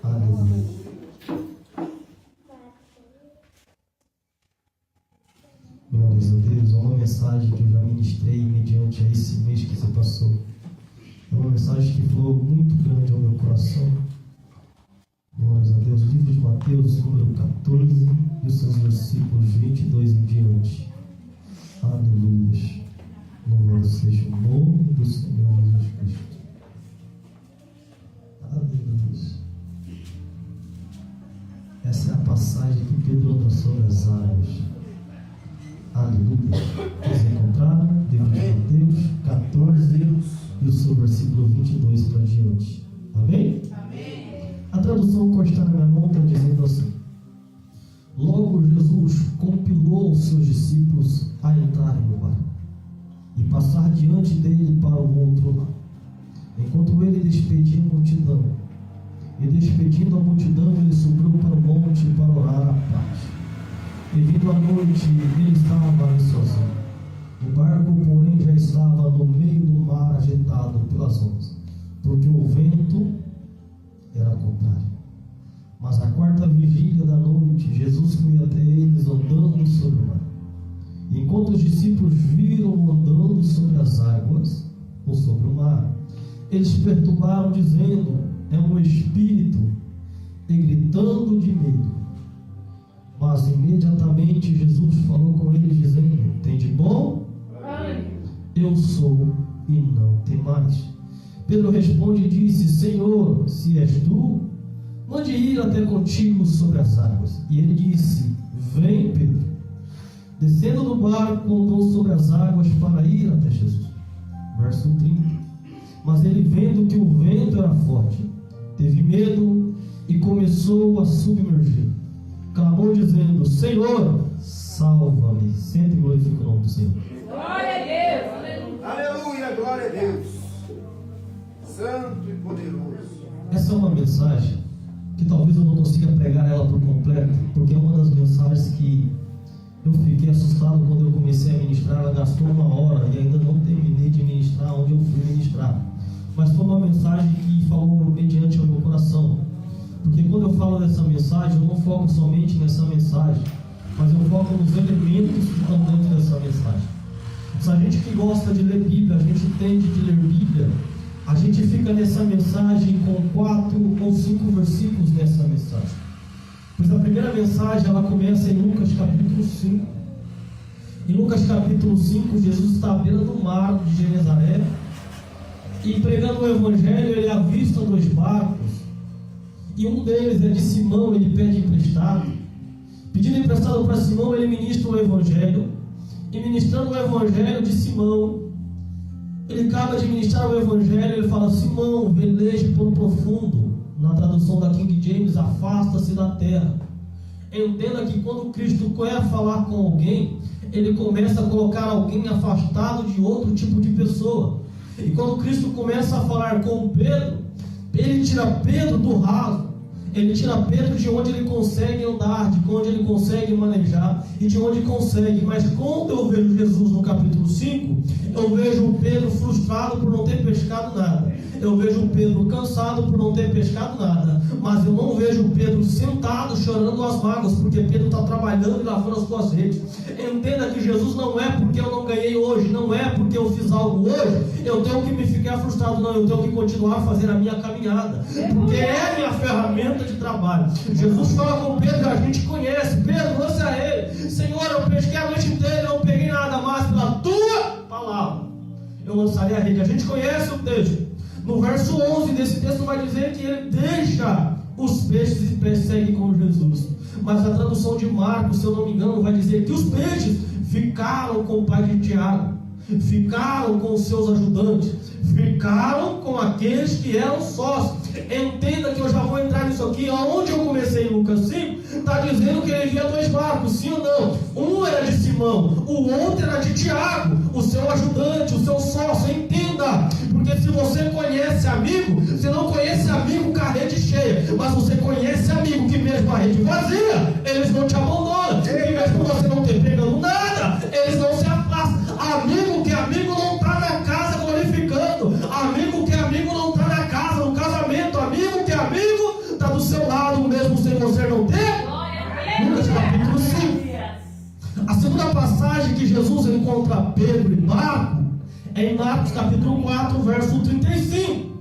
Aleluia. Glórias a Deus. É uma mensagem que eu já ministrei mediante a esse mês que se passou. É uma mensagem que falou muito grande ao meu coração. Glórias a Deus. Livro de Mateus, número 14, e os seus versículos 22 em diante. Aleluia. Louvado seja o nome do Senhor Jesus Cristo. Aleluia. Essa é a passagem que Pedro anda sobre as águas. Aleluia. Vocês encontraram? Livro de Mateus 14 e o seu versículo 22 para diante. Amém? Amém. A tradução que está na minha mão está dizendo assim: logo Jesus compilou os seus discípulos a entrarem no barco e passar diante dele para o outro lado, enquanto ele despedia a multidão. E despedindo a multidão, ele subiu para o monte para orar à parte. E vindo a noite, ele estava ali sozinho. O barco, porém, já estava no meio do mar, agitado pelas ondas, porque o vento era contrário. Mas à quarta vigília da noite, Jesus foi até eles andando sobre o mar. E enquanto os discípulos viram andando sobre as águas, ou sobre o mar, eles se perturbaram, dizendo: é um espírito, e gritando de medo. Mas imediatamente Jesus falou com eles, dizendo: tem de bom? Eu sou, e não temais. Pedro responde e disse: Senhor, se és tu, mande ir até contigo sobre as águas. E ele disse: vem, Pedro. Descendo do barco, andou sobre as águas para ir até Jesus. Verso 30. Mas ele, vendo que o vento era forte, teve medo e começou a submergir. Clamou dizendo: Senhor, salva-me. Sente e glorifica o nome do Senhor. Glória a Deus. Aleluia, glória a Deus. Santo e poderoso. Essa é uma mensagem que talvez eu não consiga pregar ela por completo, porque é uma das mensagens que eu fiquei assustado quando eu comecei a ministrar. Ela gastou 1 hora e ainda não terminei de ministrar onde eu fui ministrar. Mas foi uma mensagem que falou mediante ao meu coração. Porque quando eu falo dessa mensagem, eu não foco somente nessa mensagem, mas eu foco nos elementos que estão dentro dessa mensagem. Se a gente que gosta de ler Bíblia, a gente entende de ler Bíblia, a gente fica nessa mensagem com 4 ou 5 versículos nessa mensagem. Pois a primeira mensagem, ela começa em Lucas capítulo 5. Em Lucas capítulo 5, Jesus está à beira do mar de Genezaré, e pregando o Evangelho, ele avista 2 barcos, e um deles é de Simão. Ele pede emprestado. Pedindo emprestado para Simão, ele ministra o Evangelho, e ministrando o Evangelho de Simão, ele acaba de ministrar o Evangelho, ele fala: Simão, veleje pelo profundo. Na tradução da King James, afasta-se da terra. Entenda que quando Cristo quer falar com alguém, ele começa a colocar alguém afastado de outro tipo de pessoa. E quando Cristo começa a falar com Pedro, ele tira Pedro do raso, ele tira Pedro de onde ele consegue andar, de onde ele consegue manejar e de onde consegue. Mas quando eu vejo Jesus no capítulo 5, eu vejo o Pedro frustrado por não ter pescado nada. Eu vejo o Pedro cansado por não ter pescado nada. Mas eu não vejo o Pedro sentado chorando as mágoas, porque Pedro está trabalhando e lavando as suas redes. Entenda que Jesus não é porque eu não ganhei hoje, não é porque eu fiz algo hoje, eu tenho que me ficar frustrado, não. Eu tenho que continuar a fazer a minha caminhada, porque é a minha ferramenta de trabalho. Jesus fala com Pedro, a gente conhece. Pedro, você é ele: Senhor, eu pesquei a noite inteira, não peguei nada, mais pela tua palavra eu lançarei a rede. A gente conhece o texto. No verso 11 desse texto vai dizer que ele deixa os peixes e persegue com Jesus. Mas a tradução de Marcos, se eu não me engano, vai dizer que os peixes ficaram com o pai de Tiago, ficaram com os seus ajudantes, ficaram com aqueles que eram sócios. Entenda que eu já vou entrar nisso aqui. Aonde eu comecei em Lucas 5, está dizendo que ele via 2 barcos, sim ou não? Um era de Simão, o outro era de Tiago, o seu ajudante, o seu sócio. Entenda, porque se você conhece amigo, você não conhece amigo com a rede cheia, mas você conhece amigo que mesmo a rede vazia, eles não te abandonam, e mesmo você não ter pegando nada, eles não se afastam. Amigo que amigo não está na casa glorificando, amigo que amigo não está na casa, no casamento, amigo que amigo está do encontra Pedro e Marcos é em Marcos capítulo 4, verso 35.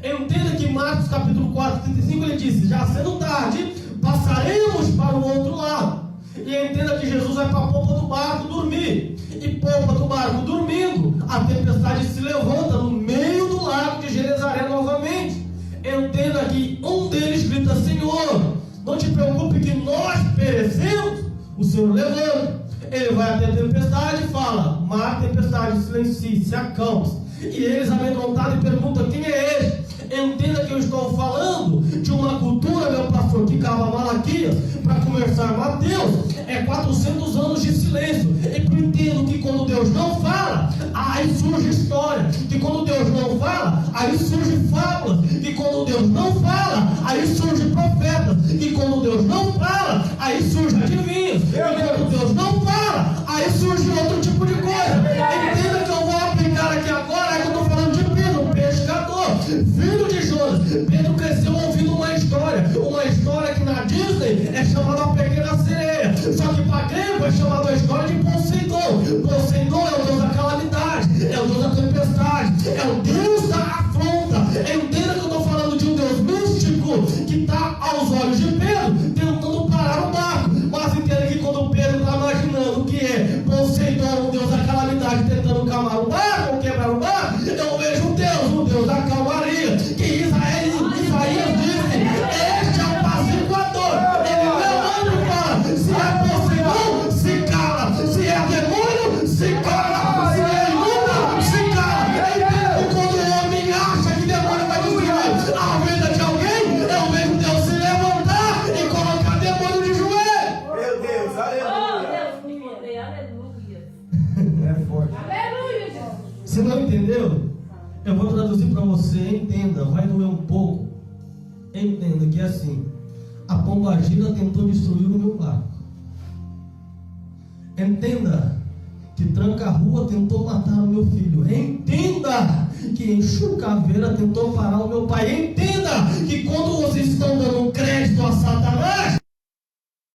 Entenda que em Marcos capítulo 4, 35 ele disse: já sendo tarde, passaremos para o outro lado. E entenda que Jesus vai para a popa do barco dormir. E popa do barco dormindo, a tempestade se levanta no meio do lago de Genezaré novamente. Entenda que um deles grita: Senhor, não te preocupe que nós perecemos. O Senhor levanta. Ele vai até a tempestade e fala: mar, tempestade, silencie, se acalme. E eles, amedrontados, perguntam: quem é esse? Entenda que eu estou falando de uma cultura, meu pastor, que cava Malaquias para começar Mateus, é 400 anos de silêncio. E eu entendo que quando Deus não fala, aí surge história. Que quando Deus não fala, aí surge fábulas. Que quando Deus não fala, aí surge profetas. Que quando Deus não fala, aí surge adivinhos. E quando Deus não fala, aí surge outro tipo de coisa. Entenda que eu vou aplicar aqui agora, que eu estou falando de Pedro, pescador, filho de Jonas. Pedro cresceu ouvindo uma história que na Disney é chamada A Pequena Sereia. Só que para grego é chamada a história de Poseidon. Poseidon é o deus da calamidade, é o deus da tempestade, é o deus da afronta. Entenda que eu estou falando de um deus místico que está aos olhos de Pedro tentando parar o barco. Mas entenda que quando Pedro está imaginando que é Poseidon, o deus da calamidade, tentando calmar o barco ou quebrar o barco, eu vejo um Deus da calmaria, que Isaías disse: este é o apaziguador. Ele levanta e fala: se é Poseidon, se cala; se é demônio, se cala; se é imunda, se cala. Então, quando o homem acha que demônio vai destruir a vida de alguém, eu vejo Deus se levantar e colocar demônio de joelho. Meu Deus, aleluia. Oh, Deus me mandei, aleluia. É forte. Aleluia, Jesus. Você não entendeu? Eu vou traduzir para você. Entenda, vai doer um pouco. Entenda que é assim: a pombagira tentou destruir o meu barco. Entenda que Tranca-Rua tentou matar o meu filho. Entenda que Enxucaveira tentou parar o meu pai. Entenda que quando vocês estão dando crédito a Satanás,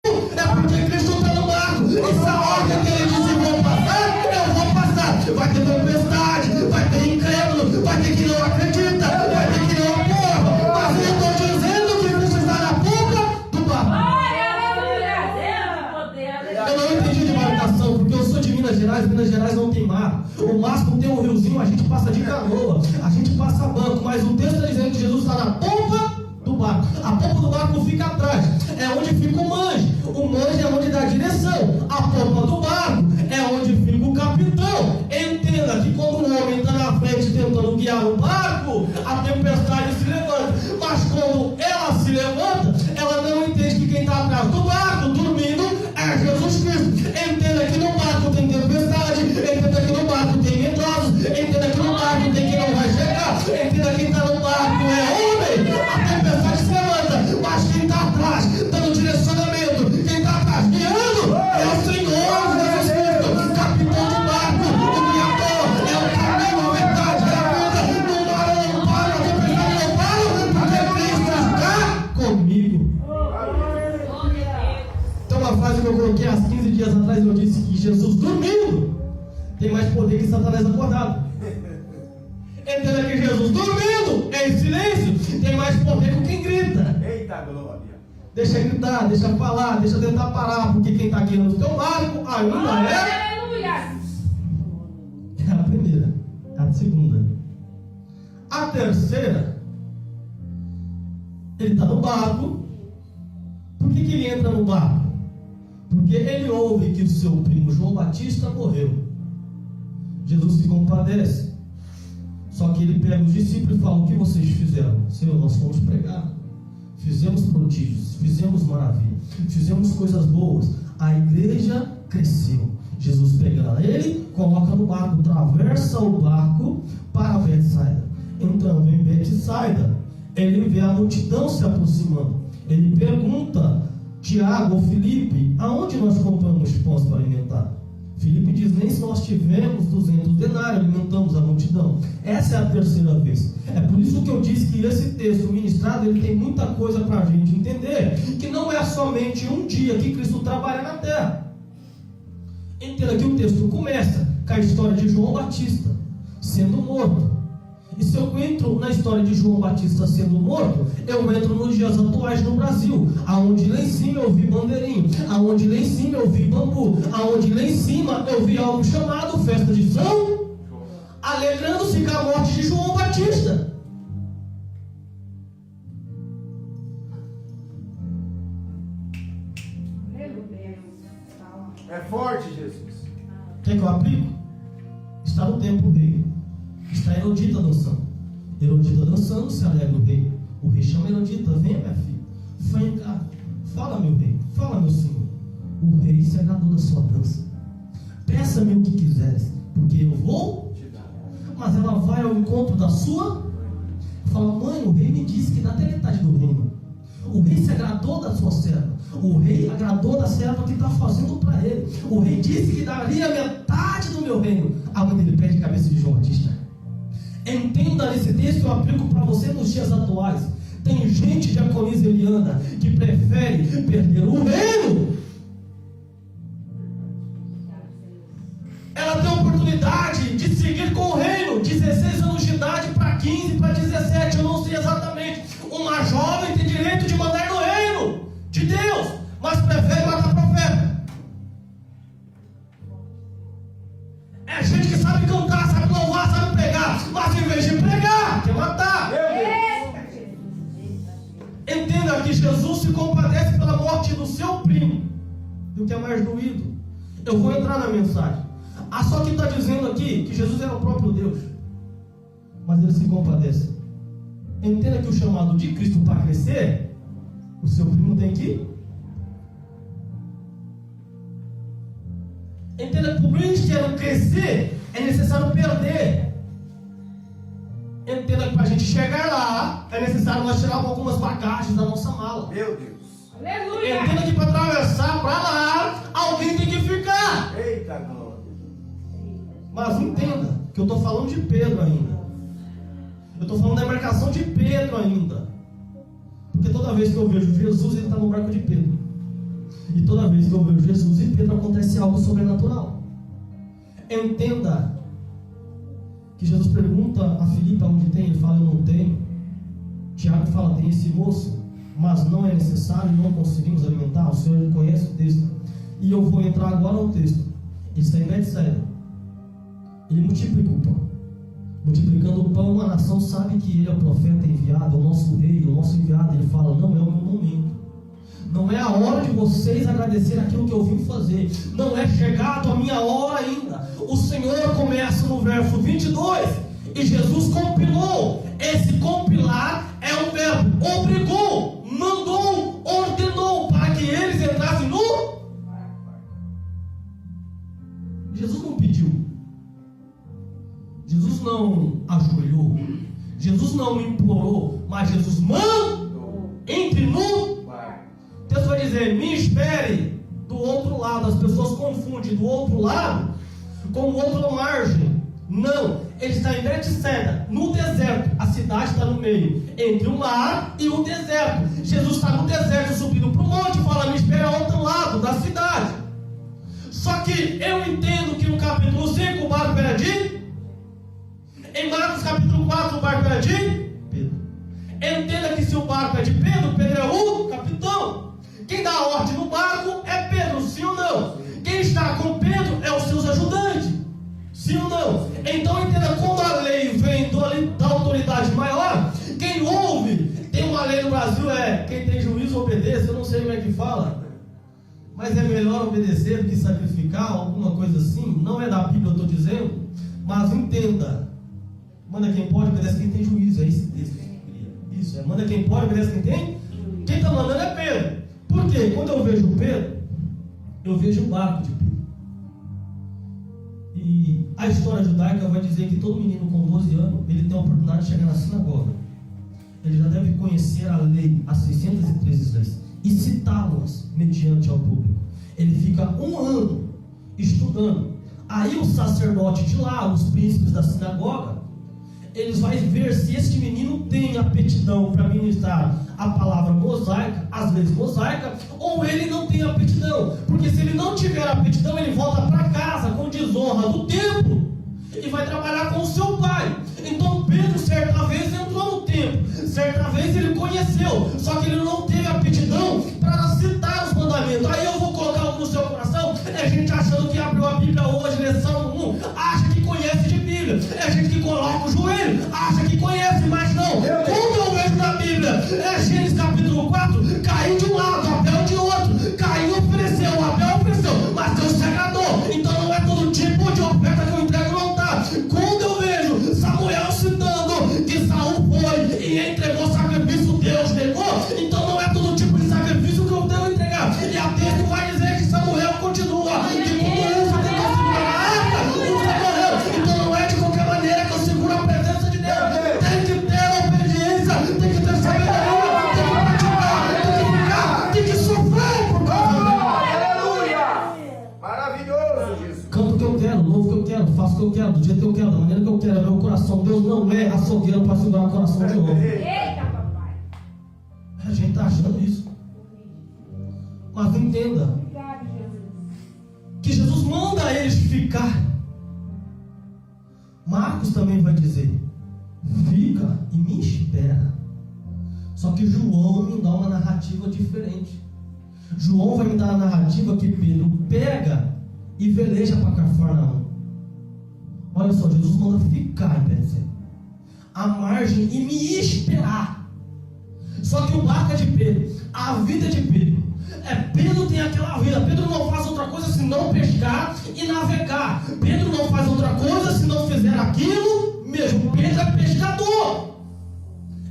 é porque Cristo está no barco. Essa ordem que ele disse: vou passar, eu vou passar. Vai ter tempestade, vai ter incrédulo, vai ter que não acredita, vai ter que não porra. Mas eu estou dizendo que Cristo está na boca do barco. Aleluia, Deus, poder, aleluia. Eu não entendi de embarcação, porque eu sou de Minas Gerais não tem mar. O máximo tem um riozinho, a gente passa de canoa, a gente passa banco, mas o texto está dizendo que Jesus está na pompa do barco. A pompa do barco fica atrás, é onde fica o manche. O manche é onde dá a direção. A pompa do barco é onde fica o capitão. Entenda que quando o homem está na frente tentando guiar o barco, a tempestade se levanta. Mas quando ela se levanta, ela não entende que quem está atrás do barco, dormindo, é Jesus Cristo. Entenda que no barco tem tempestade, entenda que no barco tem medrosos, entenda que no barco tem quem não vai chegar, entenda que quem está no barco é homem. A tempestade se levanta, mas quem está atrás, dando direcionamento, quem está atrás, guiando, é o Senhor Jesus Cristo, capitão do barco, o guiador, é o caminho, a verdade, é a vida. No mar eu não paro, a tempestade não paro, porque Cristo está comigo. Então, uma frase que eu coloquei há 15 dias atrás, eu disse que Jesus dormindo tem mais poder que Satanás acordado. Entenda que Jesus dormindo, em silêncio, tem mais poder que quem grita. Eita glória. Deixa gritar, deixa falar, deixa tentar parar, porque quem está guiando o teu barco ainda é. Aleluia. É a primeira, a segunda. A terceira, ele está no barco. Por que ele entra no barco? Porque ele ouve que o seu primo João Batista morreu. Jesus se compadece. Só que ele pega os discípulos e fala: o que vocês fizeram? Senhor, nós fomos pregar, fizemos prodígios, fizemos maravilha, fizemos coisas boas, a igreja cresceu. Jesus pega ele, coloca no barco, atravessa o barco para Betsaida. Entrando em Betsaida, ele vê a multidão se aproximando. Ele pergunta: Tiago ou Filipe, aonde nós compramos pães para alimentar? Filipe diz: nem se nós tivermos 200 denários, alimentamos a multidão. Essa é a terceira vez. É por isso que eu disse que esse texto ministrado, ele tem muita coisa para a gente entender, que não é somente um dia que Cristo trabalha na terra. Entenda que o texto começa com a história de João Batista sendo morto. E se eu entro na história de João Batista sendo morto, eu entro nos dias atuais no Brasil, aonde lá em cima eu vi bandeirinho, aonde lá em cima eu vi bambu, aonde lá em cima eu vi algo chamado festa de São, alegrando-se com a morte de João Batista. É forte, Jesus. Quer que eu aplico? Está no templo o rei. Está Herodita dançando. Herodita dançando, se alegra o rei. O rei chama Herodita: vem, minha filha. Vem cá. Fala, meu rei. Fala, meu senhor. O rei se agradou da sua dança. Peça-me o que quiseres, porque eu vou. Mas ela vai ao encontro da sua. Fala: mãe, o rei me disse que dá até metade do reino. O rei se agradou da sua serva. O rei agradou da serva que está fazendo para ele. O rei disse que daria metade do meu reino. A mãe dele pede a cabeça de João Batista. Entenda nesse texto, eu aplico para você nos dias atuais. Tem gente diaconisa Eliana que prefere perder o reino. Ela tem a oportunidade de seguir com o reino. 16 anos de idade para 15, para 17, eu não sei exatamente. Uma jovem tem direito de mandar no reino de Deus, mas prefere matar profeta. É gente que sabe cantar, sabe louvar, sabe pregar, mas em vez de pregar, quer matar. Entenda que Jesus se compadece pela morte do seu primo, do que é mais doído. Eu vou entrar na mensagem. Só que está dizendo aqui que Jesus era o próprio Deus, mas ele se compadece. Entenda que o chamado de Cristo para crescer, o seu primo tem que ir. Entenda que para o cristiano crescer é necessário perder. Entenda que para a gente chegar lá é necessário nós tirar algumas bagagens da nossa mala. Meu Deus. Aleluia. Entenda que para atravessar para lá alguém tem que ficar. Eita glória. Mas entenda que eu estou falando de Pedro ainda. Eu estou falando da embarcação de Pedro ainda. Porque toda vez que eu vejo Jesus, ele está no barco de Pedro. E toda vez que eu vejo Jesus e Pedro, acontece algo sobrenatural. Entenda que Jesus pergunta a Filipe onde tem, ele fala: eu não tenho. Tiago fala: tem esse moço, mas não é necessário, não conseguimos alimentar. O Senhor conhece o texto. E eu vou entrar agora no texto. Ele está em Betsaida. Ele multiplica o pão. Multiplicando o pão, a nação sabe que ele é o profeta enviado, o nosso rei, o nosso enviado. Ele fala: não é o meu momento. Não é a hora de vocês agradecer aquilo que eu vim fazer. Não é chegado a minha hora ainda. O Senhor começa no verso 22. E Jesus compilou. Esse compilar é um verbo. Obrigou, mandou, ordenou para que eles entrassem no... Jesus não pediu. Jesus não ajoelhou. Jesus não implorou. Mas Jesus mandou. Entre no... Deus vai dizer: me espere do outro lado. As pessoas confundem do outro lado com outra margem. Não, ele está em Betsaida, no deserto. A cidade está no meio, entre o mar e o deserto. Jesus está no deserto, subindo para o monte, e fala: me espere ao outro lado da cidade. Só que eu entendo que no capítulo 5 o barco era de... Em Marcos capítulo 4 o barco era de Pedro. Entenda que se o barco é de Pedro, Pedro é o capitão. Quem dá a ordem no barco é Pedro, sim ou não? Quem está com Pedro é os seus ajudantes, sim ou não? Então entenda, quando a lei vem da autoridade maior, quem ouve, tem uma lei no Brasil, quem tem juízo obedece. Eu não sei como é que fala, mas é melhor obedecer do que sacrificar, alguma coisa assim. Não é da Bíblia, eu estou dizendo, mas entenda: manda quem pode, obedece quem tem juízo. É esse texto. Isso, manda quem pode, obedece quem tem. Quem está mandando é Pedro. Por quê? Quando eu vejo Pedro, eu vejo o barco de Pedro. E a história judaica vai dizer que todo menino com 12 anos, ele tem a oportunidade de chegar na sinagoga. Ele já deve conhecer a lei, as 613 leis, e citá-las mediante ao público. Ele fica 1 ano estudando. Aí o sacerdote de lá, os príncipes da sinagoga, eles vão ver se este menino tem aptidão para ministrar a palavra mosaica, as as leis mosaicas, ou ele não tem aptidão. Porque se ele não tiver aptidão, ele volta para casa com desonra do templo e vai trabalhar com o seu pai. Então Pedro certa vez entrou no templo, certa vez ele conheceu, só que ele não teve aptidão para citar os mandamentos. Aí eu vou colocar algo no seu coração: é gente achando que abriu a Bíblia hoje, lição 1, acha que conhece de Bíblia, é gente que coloca o joelho, acha que conhece, mas não. Quando eu vejo na Bíblia, é Gênesis capítulo 4, caiu de um lado, Abel de outro, caiu ofereceu, Abel ofereceu, mas Deus se agradou. Então não é todo tipo de oferta que eu entrego, não tá. Quando eu vejo Samuel citando que Saul foi e entregou sacrifício, Deus negou, então não é todo tipo de sacrifício que eu devo entregar. E a texto vai dizer que Samuel continua, que quando usa tem que segurar a arca, usa morreu. Então não é de qualquer maneira que eu seguro a presença de Deus. Tem que ter obediência, tem que ter sabedoria, tem que praticar, tem que ficar, tem que sofrer por causa dele. Aleluia! Maravilhoso, Jesus. Canto o que eu quero, louvo o que eu quero, faço o que eu quero, do jeito que eu quero, da maneira que eu quero, é meu coração. Deus não é açougueiro para segurar o coração de homem. Eita, papai. A gente está achando isso. Mas entenda Obrigado, Jesus. que Jesus manda eles ficar. Marcos também vai dizer: fica e me espera. Só que João me dá uma narrativa diferente. João vai me dar a narrativa que Pedro pega e veleja para Cafarnaum. Olha só, Jesus manda ficar em Betsaida, à margem, e me esperar. Só que o barco é de Pedro, a vida é de Pedro. Pedro tem aquela vida. Pedro não faz outra coisa senão pescar e navegar. Pedro não faz outra coisa se não fizer aquilo mesmo. Pedro é pescador.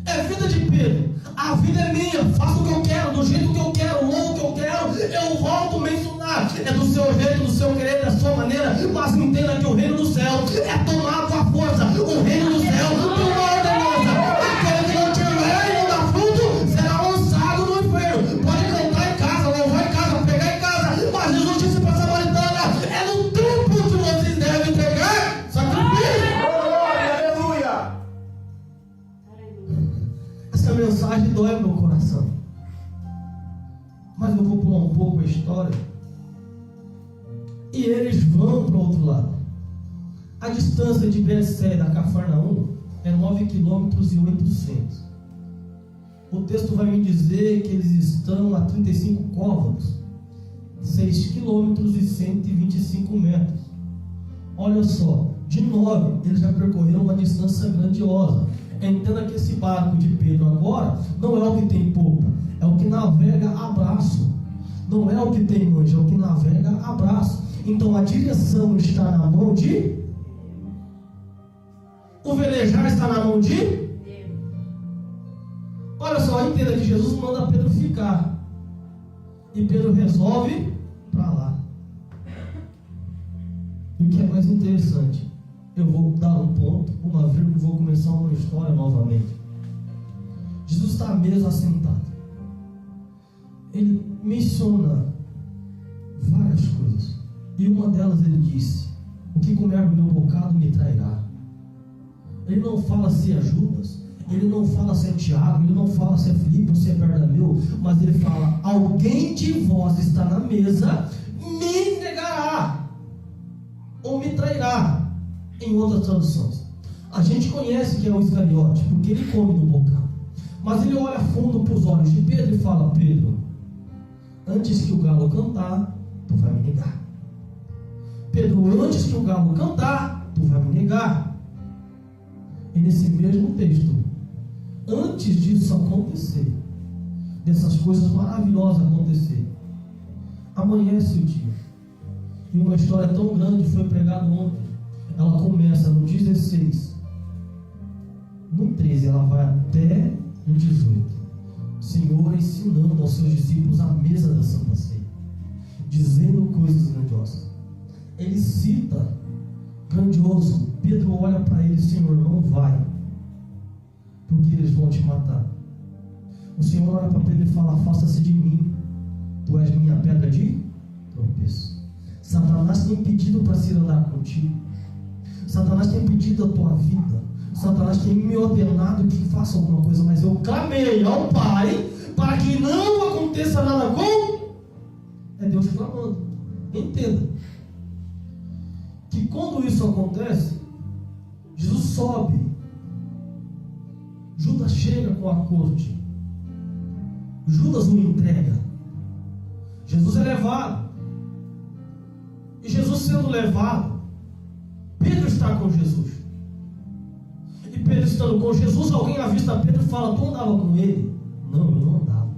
É vida de Pedro. A vida é minha, faço o que eu quero, do jeito que eu quero, louvo o que eu quero. Eu volto a mencionar: é do seu jeito, do seu querer, da sua maneira. Mas entenda que o reino do céu é tomado com a força. O reino do céu tem uma ordenança: aquele que não tiver e não dá fruto será lançado no inferno. Pode cantar em casa, louvar em casa, pegar em casa, mas Jesus disse para a samaritana: é no templo que vocês devem entregar sacrifício. Aleluia! Essa mensagem dói meu coração, mas eu vou pular um pouco a história. E eles vão para o outro lado. A distância de Betsaida a Cafarnaum é 9 km e 800. O texto vai me dizer que eles estão a 35 côvados, 6 km e 125 metros. Olha só, de 9 eles já percorreram uma distância grandiosa. Entenda que esse barco de Pedro agora não é o que tem popa, é o que navega a braço. Não é o que tem mancha, é o que navega a braço. Então a direção está na mão de... O velejar está na mão de... Olha só, entenda que Jesus manda Pedro ficar. E Pedro resolve para lá. E o que é mais interessante, eu vou dar um ponto, uma vírgula, e vou começar uma história novamente. Jesus está à mesa assentado. Ele menciona várias coisas. E uma delas ele disse: o que comer do meu bocado me trairá. Ele não fala se é Judas, ele não fala se é Tiago, ele não fala se é Filipe ou se é Barnabeu, mas ele fala: alguém de vós está na mesa, me negará ou me trairá. Em outras traduções, a gente conhece que é o Iscariote, porque ele come no bocado. Mas ele olha fundo para os olhos de Pedro e fala: Pedro, antes que o galo cantar, tu vai me negar. Pedro, antes que o galo cantar, tu vai me negar. E nesse mesmo texto, antes disso acontecer, dessas coisas maravilhosas acontecer, amanhece o dia. E uma história tão grande foi pregada ontem. Ela começa no 16, no 13 ela vai até no 18. O Senhor ensinando aos seus discípulos a mesa da Santa Ceia, dizendo coisas grandiosas. Ele cita grandioso. Pedro olha para ele: Senhor, não vai, porque eles vão te matar. O Senhor olha para Pedro e fala: afasta-se de mim, tu és minha pedra de tropeço. Satanás tem pedido para se andar contigo. Satanás tem pedido a tua vida. Satanás tem me ordenado que faça alguma coisa, mas eu clamei ao Pai para que não aconteça É Deus clamando. Entenda que quando isso acontece, Jesus sobe, Judas chega com a corte, Judas o entrega, Jesus é levado, e Jesus sendo levado, Pedro está com Jesus, e Pedro estando com Jesus, alguém avista Pedro e fala: tu andava com ele? Não, eu não andava.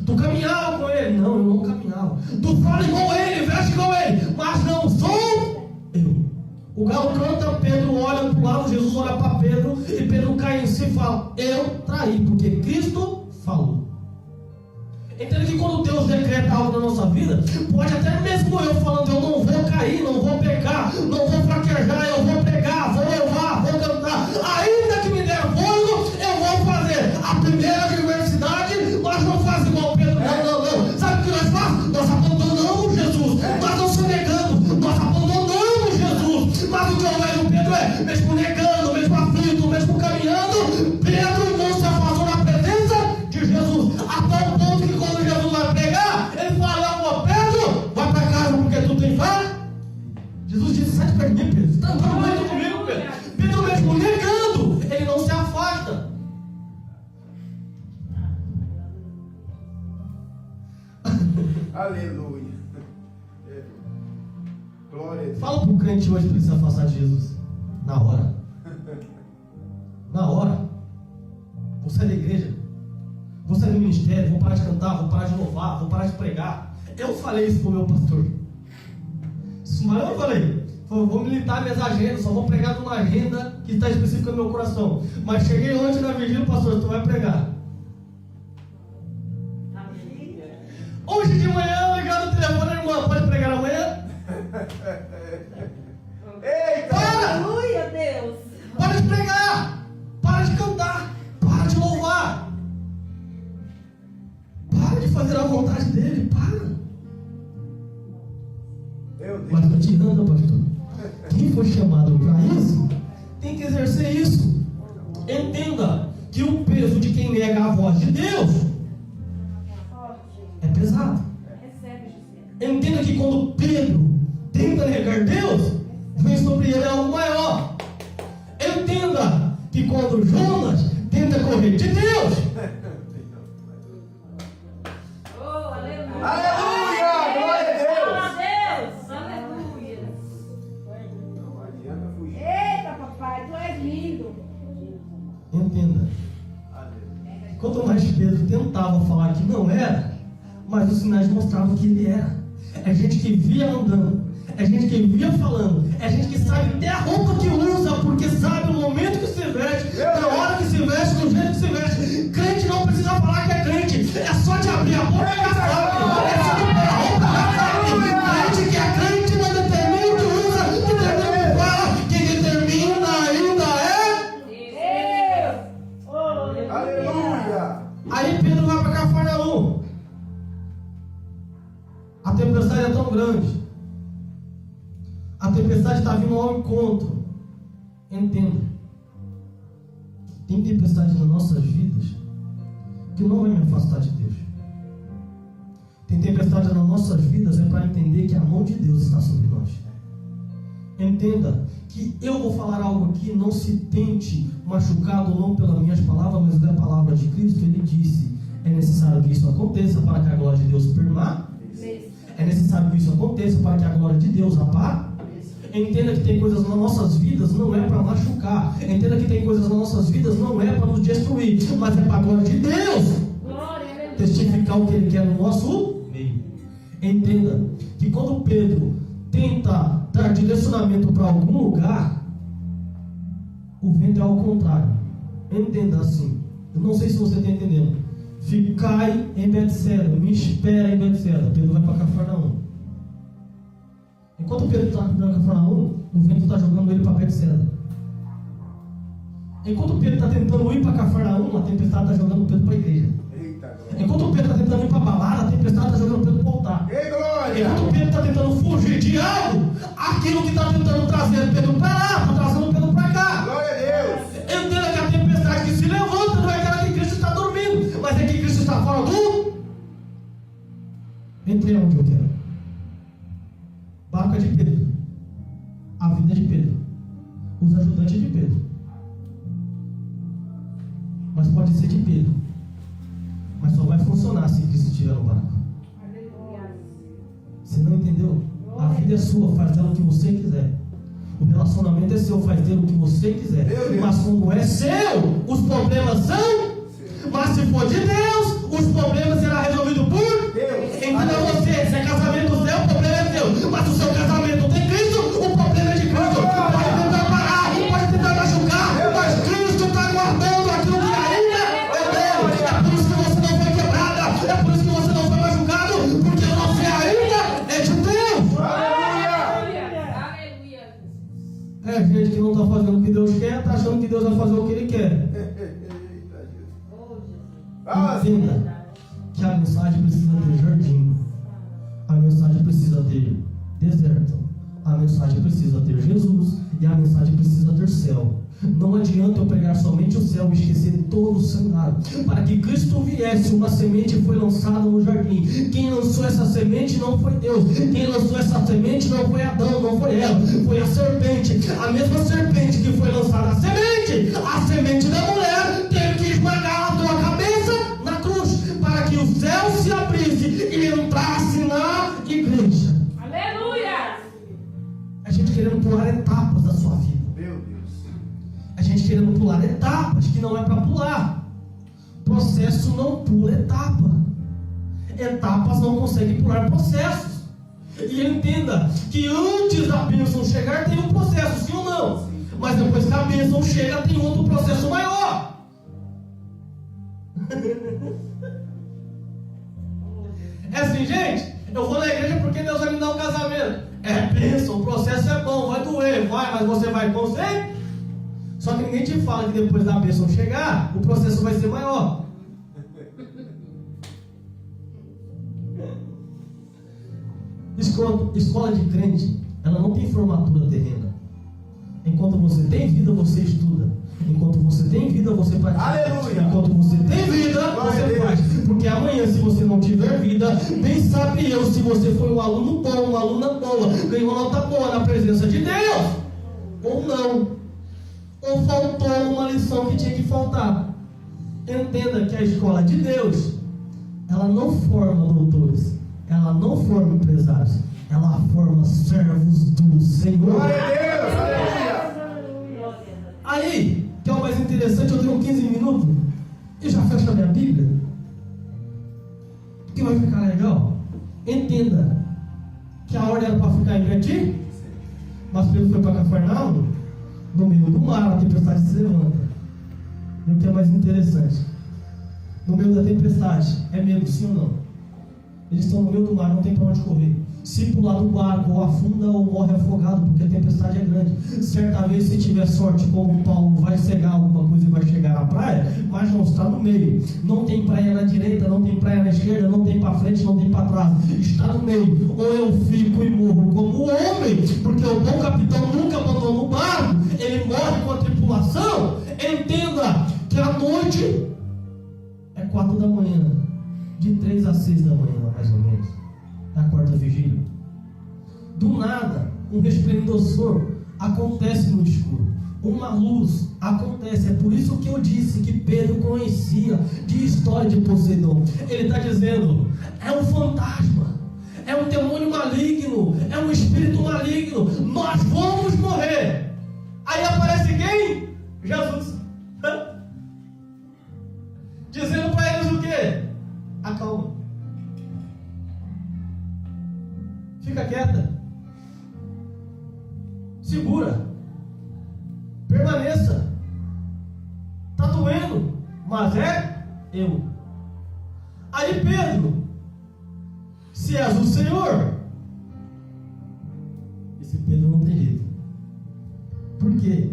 Tu caminhava com ele? Não, eu não caminhava. Tu fala igual ele, veste igual ele, mas não sou eu. O galo canta, Pedro olha para o lado, Jesus olha para Pedro, e Pedro cai em si e fala: eu traí, porque Cristo falou. Entende que quando Deus decreta algo na nossa vida, pode até mesmo eu falando: eu não vou cair, não vou pecar, não vou fraquejar, eu vou pregar, vou louvar, vou cantar, ainda que me der fogo, eu vou fazer a primeira adversidade. Nós não fazemos igual Pedro, não. Sabe o que nós fazemos? Nós abandonamos Jesus, nós não se negamos, nós abandonamos Jesus. Mas o que eu vejo Pedro é, mesmo negando, mesmo aflito, mesmo caminhando, Pedro não se afastou na presença de Jesus, a tal ponto que quando Jesus vai pregar, ele fala: Pedro, vai para casa porque tu tem fé. Jesus disse: sai de perto de mim, Pedro, está andando muito comigo, Pedro. Pedro mesmo negando, ele não se afasta. Aleluia. Glória a Deus. Fala para o crente hoje para ele se afastar de Jesus. Na hora. Na hora. Você é da igreja. Você é do ministério. Vou parar de cantar, vou parar de louvar, vou parar de pregar. Eu falei isso para o meu pastor. Mas eu falei: vou militar minhas agendas, só vou pregar numa agenda que está específica no meu coração. Mas cheguei ontem na vigília, pastor, tu vai pregar. Hoje de manhã, ligado no telefone: irmã, pode pregar amanhã? Eita! Aleluia, Deus. Para de pregar, para de cantar, para de louvar, para de fazer a vontade dele, para. Meu Deus. Mas não te anda, pastor. Quem foi chamado para isso, tem que exercer isso. Entenda que o peso de quem nega a voz de Deus é pesado. Recebe, José. Entenda que quando Pedro tenta negar Deus, vem sobre ele algo maior. Entenda que quando Jonas tenta correr de Deus, Oh, aleluia. Aleluia! Glória a Deus! Deus. Aleluia. Não adianta fugir. Eita, papai, tu és lindo. entenda, Aleluia. quanto mais Pedro tentava falar que não era, mas os sinais mostravam que ele era. É gente que via andando, é gente que via falando, é gente que sabe até a roupa que usa, porque sabe o momento que se veste, na hora que se veste, do jeito que se veste. Crente não precisa falar que é crente, é só de abrir a boca e já sabe, é só de pôr a roupa e já sabe. Crente que é crente não determina o que usa, que determina o que fala, quem determina ainda é Deus. Oh, Aleluia! Aí Pedro vai para Cafarnaum. A tempestade é tão grande. A tempestade está vindo ao encontro. Entenda. Tem tempestade nas nossas vidas que não vai me afastar de Deus. Tem tempestade nas nossas vidas é para entender que a mão de Deus está sobre nós. Entenda que eu vou falar algo aqui, não se tente machucado não pelas minhas palavras, mas pela palavra de Cristo. Ele disse: é necessário que isso aconteça para que a glória de Deus permaneça. É necessário que isso aconteça para que a glória de Deus apareça. Entenda que tem coisas nas nossas vidas não é para machucar. Entenda que tem coisas nas nossas vidas não é para nos destruir, mas é para a glória de Deus glória. testificar o que Ele quer no nosso meio. Entenda que quando Pedro tenta dar direcionamento para algum lugar, o vento é ao contrário. Entenda assim. Eu não sei se você está entendendo. Ficai em Betseda, me espera em Betseda. Pedro vai para Cafarnaum. Enquanto Pedro está para Cafarnaum, o vento está jogando ele para Betseda. Enquanto Pedro está tentando ir para Cafarnaum, a tempestade está jogando Pedro para a igreja. Eita, glória. Enquanto Pedro está tentando ir para a balada, a tempestade está jogando Pedro para o altar. Ei, glória! Enquanto Pedro está tentando fugir de algo, aquilo que está tentando trazer Pedro para lá, está trazendo Pedro para cá. Glória a Deus! Entenda que a tempestade que se levanta não é aquela que Cristo está dormindo, mas é que Cristo está fora do. Entrei onde eu quero. Barco é de Pedro. A vida é de Pedro. Os ajudantes é de Pedro. Mas pode ser de Pedro. Mas só vai funcionar se Cristo estiver no barco. Você não entendeu? A vida é sua, faz dela o que você quiser. O relacionamento é seu, faz dele o que você quiser. Mas quando é seu, os problemas são. Mas se for de Deus, os problemas serão resolvidos por Deus. Então você, se é casamento seu, o problema é seu. Mas o seu casamento tem Cristo, o problema é de Cristo. Pode tentar parar, pode tentar machucar, mas Cristo está guardando aquilo que ainda é dele. É por isso que você não foi quebrada, é por isso que você não foi machucado, porque você ainda é de Deus. É gente que não está fazendo o que Deus quer, está achando que Deus vai fazer o que Ele quer. Entenda que a mensagem precisa ter jardim, a mensagem precisa ter deserto, a mensagem precisa ter Jesus e a mensagem precisa ter céu. Não adianta eu pregar somente o céu e esquecer todo o cenário. Para que Cristo viesse, uma semente foi lançada no jardim. Quem lançou essa semente não foi Deus. Quem lançou essa semente não foi Adão, não foi Eva, foi a serpente. A mesma serpente que foi lançada a semente da mulher teve que esmagar a tua cabeça na cruz, para que o céu se abrisse e entrasse na igreja. Aleluia! A gente querendo pular etapas da sua vida. A gente querendo pular etapas que não é para pular. Processo não pula etapa. Etapas não conseguem pular processos. E entenda que antes da bênção chegar tem um processo, sim ou não? Mas depois que a bênção chega tem outro processo maior. É assim, gente, eu vou na igreja porque Deus vai me dar um casamento. É bênção, o processo é bom, vai doer, mas você vai conseguir. Só que ninguém te fala que depois da bênção chegar, o processo vai ser maior. Escola de crente, ela não tem formatura terrena. Enquanto você tem vida, você estuda. Enquanto você tem vida, você pratica. Aleluia! Enquanto você tem vida, você faz. Porque amanhã, se você não tiver vida, bem sabe eu se você foi um aluno bom, uma aluna boa, ganhou uma nota boa na presença de Deus, ou não. Ou faltou uma lição que tinha que faltar. Entenda que a escola de Deus, ela não forma doutores, ela não forma empresários, ela forma servos do Senhor. Glória a Deus, aleluia. Aí, que é o mais interessante, eu tenho 15 minutos e já fecho a minha Bíblia, que vai ficar legal. Entenda que a ordem era para ficar em Betim, mas Pedro foi para Cafarnaum. No meio do mar, a tempestade se levanta. E o que é mais interessante? No meio da tempestade, é medo, sim ou não? Eles estão no meio do mar, não tem para onde correr. Se pular do barco, ou afunda ou morre afogado, porque a tempestade é grande. Certa vez, se tiver sorte, como Paulo, vai cegar alguma coisa e vai chegar na praia, mas não está no meio. Não tem praia na direita, não tem praia na esquerda, não tem para frente, não tem para trás. Está no meio. Ou eu fico e morro como homem, porque o bom capitão nunca abandona o barco, ele morre com a tripulação. Entenda que a noite é 4 da manhã, de 3 a 6 da manhã, mais ou menos. Na quarta vigília. Do nada, um resplendor acontece no escuro. Uma luz acontece. É por isso que eu disse que Pedro conhecia de história de Poseidon. Ele está dizendo, é um fantasma, é um demônio maligno, é um espírito maligno, nós vamos morrer. Aí aparece quem? Jesus. Dizendo para eles o quê? Acalma. Fica quieta. Segura. Permaneça. Está doendo, mas é eu. Aí Pedro, se és o Senhor, esse Pedro não tem jeito. Por quê?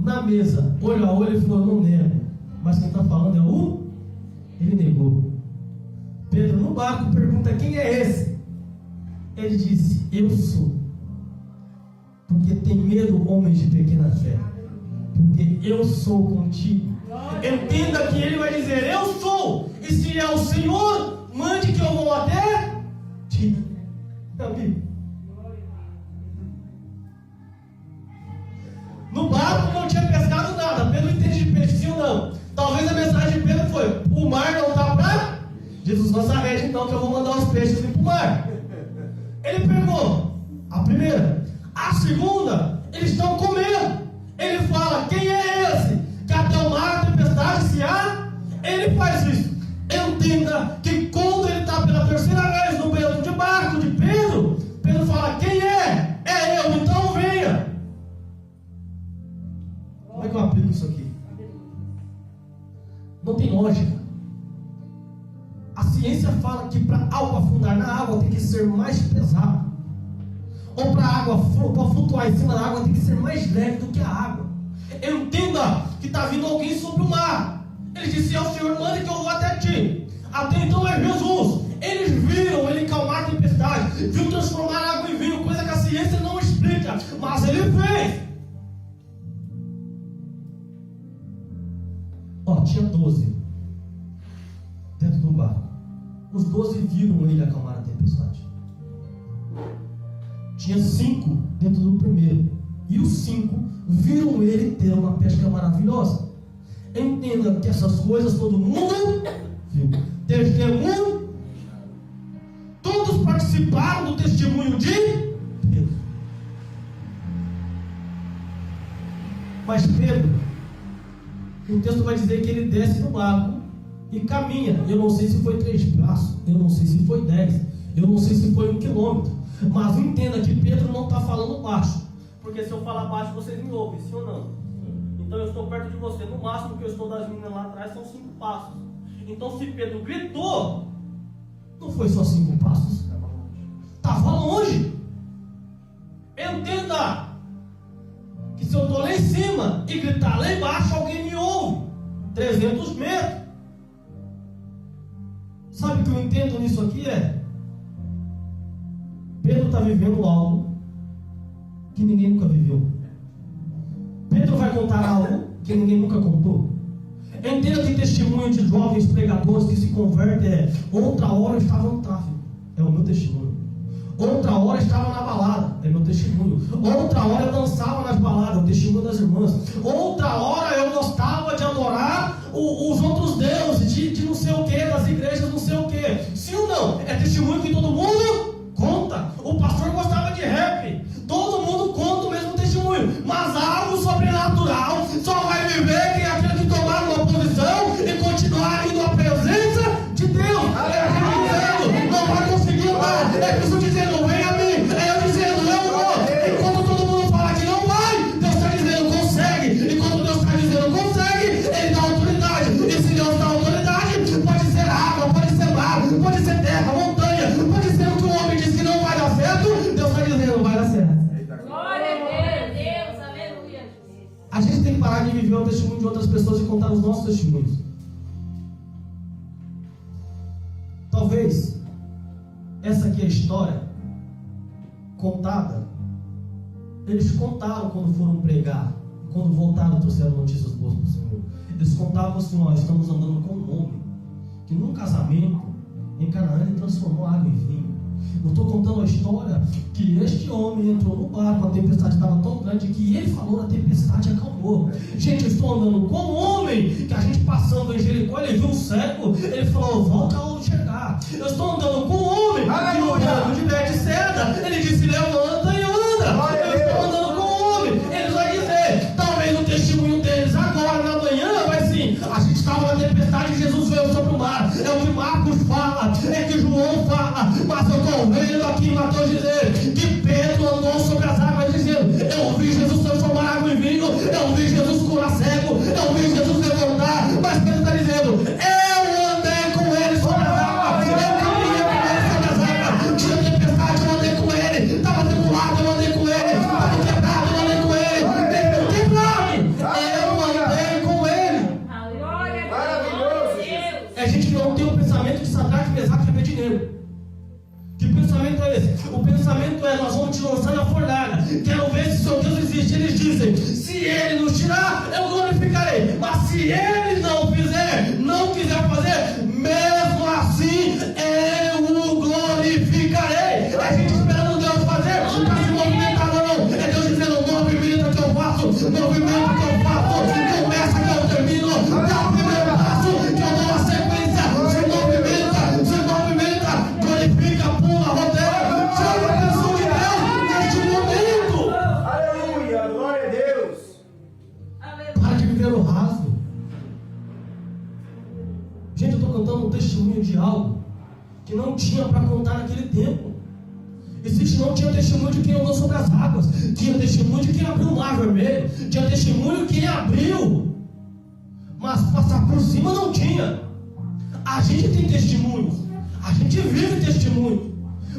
Na mesa, olho a olho, ele falou, não nego. Mas quem está falando é o... Ele negou. Pedro no barco pergunta, quem é esse? Ele disse, eu sou. Porque tem medo, homens de pequena fé. Porque eu sou contigo. Entenda que ele vai dizer, eu sou. E se é o Senhor, mande que eu vou até aqui. Meu amigo. No barco não tinha pescado nada. Pedro entende de peixe, sim ou não? Talvez a mensagem de Pedro foi: o mar não está para Jesus Nazaré, então que eu vou mandar os peixes ir para o mar. Ele pegou a primeira. A segunda, eles estão comendo. Ele fala: quem é esse? Que até o mar, a tempestade se há. Ele faz isso. Entenda que quando ele está pela terceira vez no meio de barco de Pedro, Pedro fala: quem é? É eu, então venha. Como é que eu aplico isso aqui? Não tem lógica. A ciência fala que para algo afundar na água tem que ser mais pesado. Ou para a água flutuar em cima da água tem que ser mais leve do que a água. Entenda que está vindo alguém sobre o mar. Ele disse: é o Senhor, manda que eu vou até ti. Até então é Jesus. Eles viram ele calmar a tempestade, viu transformar a água em vinho, coisa que a ciência não explica, mas ele fez. Tinha 12 dentro do barco. Os 12 viram ele acalmar a tempestade. Tinha 5 dentro do primeiro. E os 5 viram ele ter uma pesca maravilhosa. Entenda que essas coisas todo mundo viu. Testemunho. Todos participaram do testemunho de Pedro. Mas Pedro, o texto vai dizer que ele desce do barco e caminha. Eu não sei se foi 3 braços, eu não sei se foi 10, eu não sei se foi 1 quilômetro. Mas entenda que Pedro não está falando baixo. Porque se eu falar baixo, vocês me ouvem, sim ou não? Então eu estou perto de você. No máximo que eu estou das meninas lá atrás são 5 passos. Então se Pedro gritou, não foi só 5 passos. Estava longe. Entenda que se eu estou lá em cima e gritar lá embaixo, alguém me ouve. 300 metros. Sabe o que eu entendo nisso aqui Pedro está vivendo algo que ninguém nunca viveu. Pedro vai contar algo que ninguém nunca contou. Entenda que testemunho de jovens pregadores que se convertem outra hora eu estava no tráfego. É o meu testemunho. Outra hora estava na balada, é meu testemunho. Outra hora eu dançava nas baladas, é o testemunho das irmãs. Outra hora eu gostava de adorar os outros deuses, de não sei o que, das igrejas não sei o que. Sim ou não? É testemunho que todo mundo conta. O pastor gostava de rap, todo mundo conta o mesmo testemunho. Mas algo sobrenatural só vai viver quem aquele que tomar uma posição e continuar indo à presença de Deus. Não vai conseguir andar. É isso dizendo: vem a mim. É eu dizendo: eu vou. Enquanto todo mundo fala que não vai, Deus está dizendo: consegue. Enquanto Deus está dizendo: consegue, Ele dá autoridade. E se Deus dá autoridade, pode ser água, pode ser mar, pode ser terra, montanha, pode ser o que o homem diz que não vai dar certo. Deus está dizendo: vai dar certo. Glória a Deus, aleluia. A gente tem que parar de viver o testemunho de outras pessoas e contar os nossos testemunhos. Talvez essa aqui é a história contada. Eles contaram quando foram pregar, quando voltaram trouxeram notícias boas para o Senhor. Eles contavam assim: ó, estamos andando com um homem que num casamento em Canaã ele transformou água em vinho. Eu estou contando a história que este homem entrou no barco, a tempestade estava tão grande que ele falou, a tempestade acalmou. Gente, eu estou andando com um homem que a gente passando em Jericó, ele viu um cego, ele falou: volta a enxergar. Eu estou andando com um homem que no banco de Betesda, ele disse: levanta e anda. Eu estou andando com um homem. Ele vai dizer, talvez o testemunho deles agora na manhã vai sim: a gente estava na tempestade e Jesus veio sobre o mar. É o que Marcos fala, é que João fala, mas eu estou vendo aqui em Mateus dizer que Pedro andou sobre as águas dizendo: eu vi Jesus transformar água em vinho, eu vi Jesus curar cego, eu vi Jesus levantar. Mas Pedro está dizendo: eu andei com ele sobre as águas, eu caminhei com ele sobre as águas. Tinha tempestade, eu andei com ele. Estava tribulado, eu andei com ele. Estava quebrado, eu andei com ele. Eu andei com ele. Glória a Deus. É gente que não tem o pensamento de Sadraque, Mesaque e Abednego. Que pensamento é esse? O pensamento é: nós vamos te lançar na fornalha. Quero ver se o seu Deus existe. Eles dizem: se ele nos tirar, eu glorificarei. Mas se ele não fizer, não quiser fazer, mesmo assim eu o glorificarei. de algo que não tinha para contar naquele tempo. Não tinha testemunho de quem andou sobre as águas, tinha testemunho de quem abriu o mar vermelho, tinha testemunho de quem abriu, mas passar por cima não tinha. A gente tem testemunhos, a gente vive testemunho,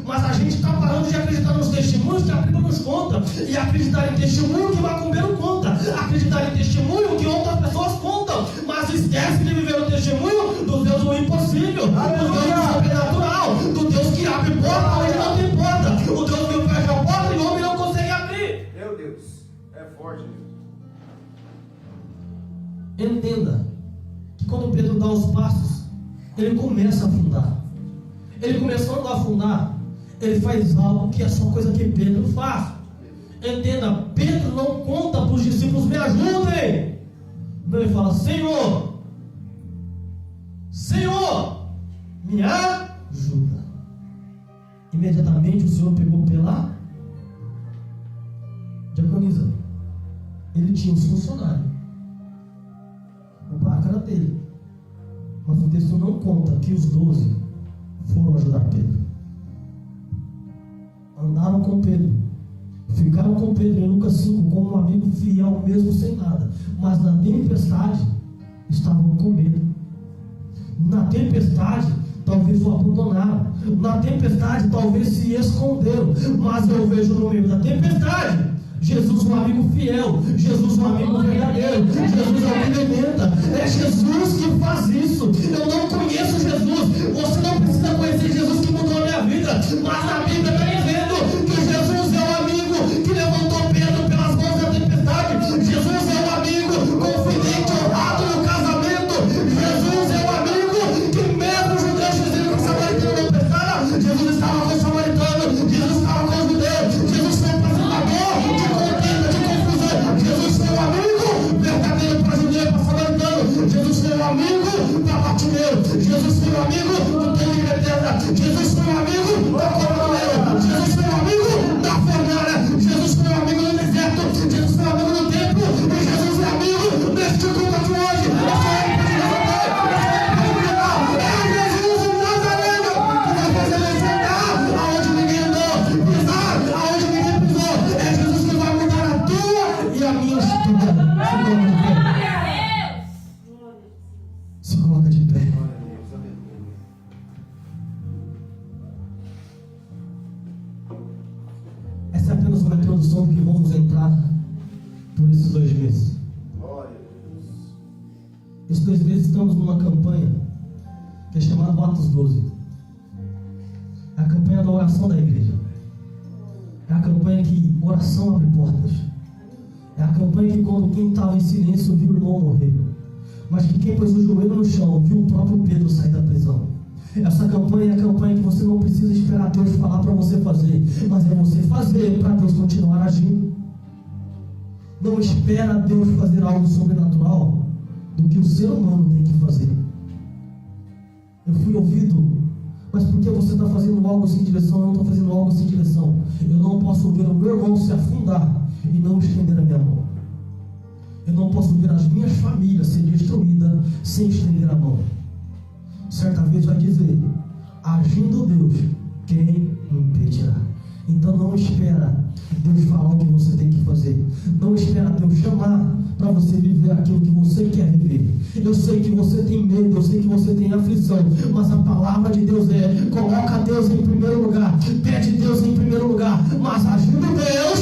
mas a gente está parando de acreditar nos testemunhos que a Bíblia nos conta, e acreditar em testemunho que o macumbeiro conta, acreditar em testemunho que outras pessoas contam, mas esquece de viver o testemunho do Deus do impossível, do Deus do sobrenatural, do Deus que abre porta onde não tem porta, o Deus que fecha a porta e o homem não consegue abrir. Meu Deus, é forte. Entenda que quando Pedro dá os passos, ele começa a afundar. Ele começando a afundar, ele faz algo que é só coisa que Pedro faz. Entenda, Pedro não conta para os discípulos: me ajudem. Não, ele fala: Senhor, Senhor, me ajuda. Imediatamente o Senhor pegou pela diaconisa. Ele tinha os funcionários, o barco era dele, mas o texto não conta que os 12 foram ajudar Pedro. Andaram com Pedro, ficaram com Pedro em Lucas 5 como um amigo fiel, mesmo sem nada, mas na tempestade estavam com medo. Na tempestade talvez o abandonaram, na tempestade talvez se esconderam, mas eu vejo no meio da tempestade Jesus, um amigo fiel, Jesus, um amigo verdadeiro, Jesus alimenta. É Jesus que faz isso. Eu não conheço Jesus, você não precisa conhecer Jesus que mudou a minha vida, mas a Bíblia está dizendo que Jesus é o amigo que levantou Pedro pelas mãos da tempestade. Jesus é o amigo confidente, honrado no casamento. Jesus é o amigo que mesmo os judeus dizendo que o samaritano não prestava, Jesus estava com o samaritano, Jesus estava com os judeus, Jesus foi pacificador de contenda, de confusão. Jesus foi o amigo verdadeiro para judeu e para samaritano. Jesus foi o amigo para Bartimeu. Jesus foi o amigo do tempo de Betesda. Jesus foi o amigo da coroa. Jesus foi o amigo da fornalha. Jesus foi o amigo do deserto. Jesus foi o amigo do templo. E Jesus é amigo neste culto de hoje. É Jesus o Nazareno que vai fazer você andar aonde ninguém andou, pisar aonde ninguém pisou. É Jesus que vai mudar a tua e a minha história. Se coloca de pé. Glória a Deus, aleluia. Essa é apenas uma introdução que vamos entrar por esses 2 meses. Glória a Deus. Esses 2 meses estamos numa campanha que é chamada Atos 12. É a campanha da oração da igreja. É a campanha que oração abre portas. É a campanha que quando quem estava em silêncio viu o irmão morrer, mas que quem pôs o joelho no chão viu o próprio Pedro sair da prisão. Essa campanha é a campanha que você não precisa esperar Deus falar para você fazer, mas é você fazer para Deus continuar agindo. Não espera Deus fazer algo sobrenatural do que o ser humano tem que fazer. Eu fui ouvido, mas por que você está fazendo algo sem direção? Eu não estou fazendo algo sem direção. Eu não posso ver o meu irmão se afundar e não estender a minha mão. Eu não posso ver as minhas famílias ser destruídas sem estender a mão. Certa vez vai dizer: agindo Deus, quem impedirá? Então não espera Deus falar o que você tem que fazer. Não espera Deus chamar para você viver aquilo que você quer viver. Eu sei que você tem medo, eu sei que você tem aflição, mas a palavra de Deus é: coloca Deus em primeiro lugar, pede Deus em primeiro lugar, mas agindo Deus,